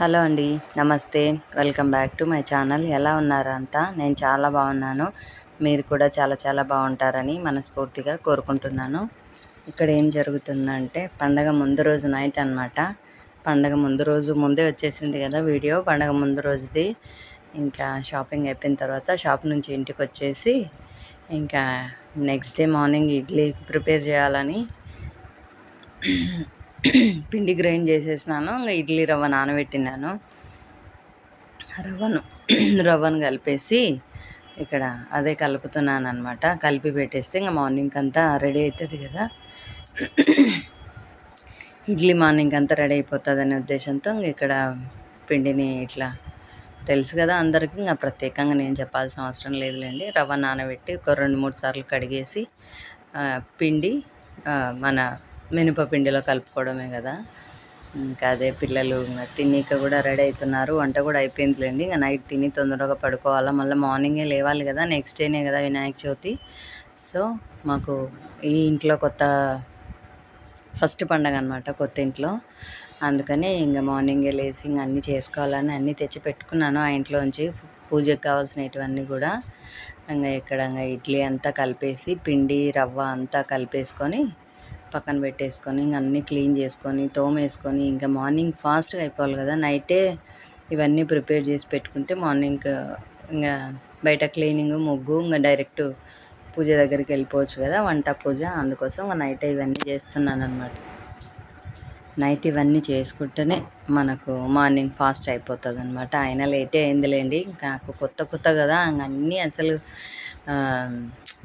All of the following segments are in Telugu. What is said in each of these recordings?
హలో అండి, నమస్తే. Welcome back to my channel. ఎలా ఉన్నారు అంతా? నేను చాలా బాగున్నాను. మీరు కూడా చాలా చాలా బాగుంటారని మనస్ఫూర్తిగా కోరుకుంటున్నాను. ఇక్కడ ఏం జరుగుతుందంటే పండగ ముందు రోజు నైట్ అన్నమాట. పండగ ముందు రోజు ముందే వచ్చేసింది కదా వీడియో. పండగ ముందు రోజుది ఇంకా షాపింగ్ అయిపోయిన తర్వాత షాప్ నుంచి ఇంటికి వచ్చేసి ఇంకా next day morning idli prepare చేయాలని పిండి గ్రైండ్ చేసేసినాను. ఇంకా ఇడ్లీ రవ్వ నానబెట్టినాను. రవ్వను కలిపేసి ఇక్కడ అదే కలుపుతున్నాను అనమాట. కలిపి పెట్టేస్తే ఇంకా మార్నింగ్ అంతా రెడీ అవుతుంది కదా, ఇడ్లీ మార్నింగ్ అంతా రెడీ అయిపోతుంది అనే ఉద్దేశంతో ఇక్కడ పిండిని ఇట్లా తెలుసు కదా అందరికీ, ఇంకా ప్రత్యేకంగా నేను చెప్పాల్సిన అవసరం లేదులేండి. రవ్వ నానబెట్టి ఒక 2-3 సార్లు కడిగేసి పిండి మన మినపపిండిలో కలుపుకోవడమే కదా. ఇంకా అదే పిల్లలు తినీక కూడా రెడీ అవుతున్నారు. వంట కూడా అయిపోయిందిలేండి. ఇంకా నైట్ తిని తొందరగా పడుకోవాలా, మళ్ళీ మార్నింగే లేవాలి కదా, నెక్స్ట్ డేనే కదా వినాయక చవితి. సో మాకు ఈ ఇంట్లో ఫస్ట్ పండగ అనమాట, కొత్త ఇంట్లో. అందుకని ఇంకా మార్నింగే లేచి ఇంక అన్నీ చేసుకోవాలని అన్నీ తెచ్చి పెట్టుకున్నాను ఆ ఇంట్లోంచి, పూజకు కావాల్సినవన్నీ కూడా. ఇంకా ఇడ్లీ అంతా కలిపేసి పిండి రవ్వ అంతా కలిపేసుకొని పక్కన పెట్టేసుకొని ఇంక అన్నీ క్లీన్ చేసుకొని తోమేసుకొని ఇంకా మార్నింగ్ ఫాస్ట్గా అయిపోవాలి కదా. నైటే ఇవన్నీ ప్రిపేర్ చేసి పెట్టుకుంటే మార్నింగ్ ఇంకా బయట క్లీనింగ్ ముగ్గు ఇంకా డైరెక్ట్ పూజ దగ్గరికి వెళ్ళిపోవచ్చు కదా, వంట పూజ. అందుకోసం ఇంకా నైటే ఇవన్నీ చేస్తున్నాను అనమాట. నైట్ ఇవన్నీ చేసుకుంటేనే మనకు మార్నింగ్ ఫాస్ట్ అయిపోతుంది అనమాట. అయినా లేటే అయిందిలేండి. నాకు కొత్త కదా, అన్నీ అసలు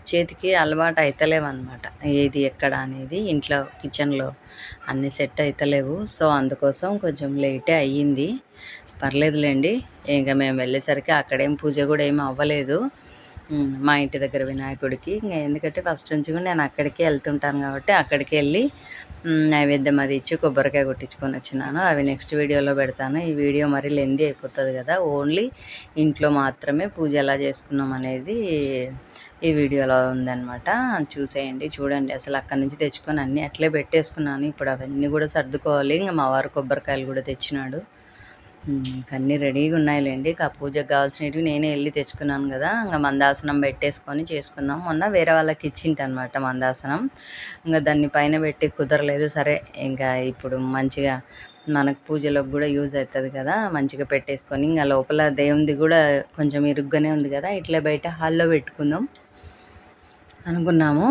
చేతికి అలవాటు అవుతలేవన్నమాట. ఏది ఎక్కడ అనేది ఇంట్లో కిచెన్లో అన్నీ సెట్ అవుతలేవు. సో అందుకోసం కొంచెం లేటే అయ్యింది. పర్లేదులేండి. ఇంకా మేము వెళ్ళేసరికి అక్కడేం పూజ కూడా ఏమి అవ్వలేదు మా ఇంటి దగ్గర వినాయకుడికి. ఇంకా ఎందుకంటే ఫస్ట్ నుంచి కూడా నేను అక్కడికే వెళ్తుంటాను కాబట్టి అక్కడికి వెళ్ళి నైవేద్యం అది ఇచ్చి కొబ్బరికాయ కొట్టించుకొని వచ్చినాను. అవి నెక్స్ట్ వీడియోలో పెడతాను. ఈ వీడియో మరి లెందీ అయిపోతుంది కదా, ఓన్లీ ఇంట్లో మాత్రమే పూజ ఎలా చేసుకున్నాం అనేది ఈ వీడియోలో ఉందన్నమాట. చూసేయండి, చూడండి. అసలు అక్కడి నుంచి తెచ్చుకొని అన్నీ అట్లే పెట్టేసుకున్నాను. ఇప్పుడు అవన్నీ కూడా సర్దుకోవాలి. ఇంకా మా వారు కొబ్బరికాయలు కూడా తెచ్చినాడు. అన్నీ రెడీగా ఉన్నాయిలేండి. ఆ పూజకు కావాల్సినవి నేనే వెళ్ళి తెచ్చుకున్నాను కదా. ఇంకా మందాసనం పెట్టేసుకొని చేసుకుందాం. మొన్న వేరే వాళ్ళకి ఇచ్చింటనమాట మందాసనం. ఇంకా దాన్ని పైన పెట్టి కుదరలేదు. సరే ఇంకా ఇప్పుడు మంచిగా మనకు పూజలకు కూడా యూజ్ అవుతుంది కదా, మంచిగా పెట్టేసుకొని ఇంకా లోపల దేవుంది కూడా కొంచెం ఇరుగ్గానే ఉంది కదా, ఇట్లా బయట హాల్లో పెట్టుకుందాం అనుకున్నాము.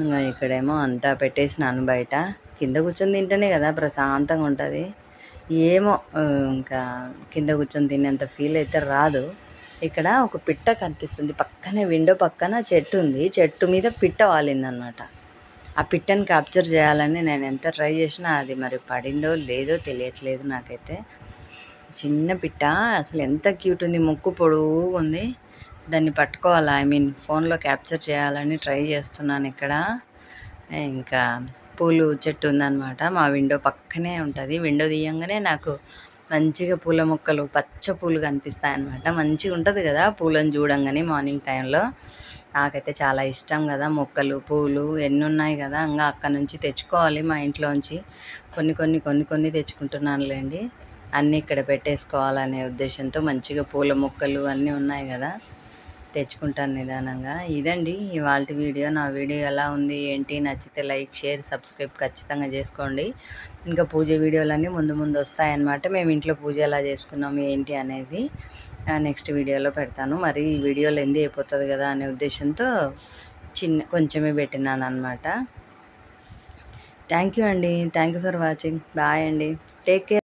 ఇంకా ఇక్కడేమో అంతా పెట్టేసినాను బయట. కింద కూర్చొని తింటేనే కదా ప్రశాంతంగా ఉంటుంది. ఏమో ఇంకా కింద కూర్చొని తినేంత ఫీల్ అయితే రాదు. ఇక్కడ ఒక పిట్ట కనిపిస్తుంది, పక్కనే విండో పక్కన చెట్టు ఉంది. చెట్టు మీద పిట్ట వాలిందనమాట. ఆ పిట్టని క్యాప్చర్ చేయాలని నేను ఎంత ట్రై చేసినా అది మరి పడిందో లేదో తెలియట్లేదు నాకైతే. చిన్న పిట్ట అసలు ఎంత క్యూట్ ఉంది, ముక్కు పొడవుగా ఉంది. దాన్ని పట్టుకోవాలా, ఫోన్లో క్యాప్చర్ చేయాలని ట్రై చేస్తున్నాను. ఇక్కడ ఇంకా పూలు చెట్టు ఉందన్నమాట, మా విండో పక్కనే ఉంటుంది. విండో తీయంగానే నాకు మంచిగా పూల మొక్కలు పచ్చ పూలు కనిపిస్తాయి అన్నమాట. మంచిగా ఉంటుంది కదా పూలను చూడంగానే మార్నింగ్ టైంలో. నాకైతే చాలా ఇష్టం కదా మొక్కలు పూలు ఎన్ని ఉన్నాయి కదా. ఇంకా అక్కడ నుంచి తెచ్చుకోవాలి మా ఇంట్లోంచి. కొన్ని తెచ్చుకుంటున్నానులేండి. అన్నీ ఇక్కడ పెట్టేసుకోవాలనే ఉద్దేశంతో మంచిగా పూల మొక్కలు అన్నీ ఉన్నాయి కదా, తెచ్చుకుంటాను నిదానంగా. ఇదండి ఇవాళ వీడియో. నా వీడియో ఎలా ఉంది ఏంటి, నచ్చితే లైక్ షేర్ సబ్స్క్రైబ్ ఖచ్చితంగా చేసుకోండి. ఇంకా పూజ వీడియోలన్నీ ముందు వస్తాయన్నమాట. మేము ఇంట్లో పూజ ఎలా చేసుకున్నాము ఏంటి అనేది నెక్స్ట్ వీడియోలో పెడతాను. మరి ఈ వీడియో లెందీ అయిపోతుంది కదా అనే ఉద్దేశంతో కొంచెమే పెట్టినాను అనమాట. థ్యాంక్ యూ అండి. Thank you for watching. Bye అండి. Take care.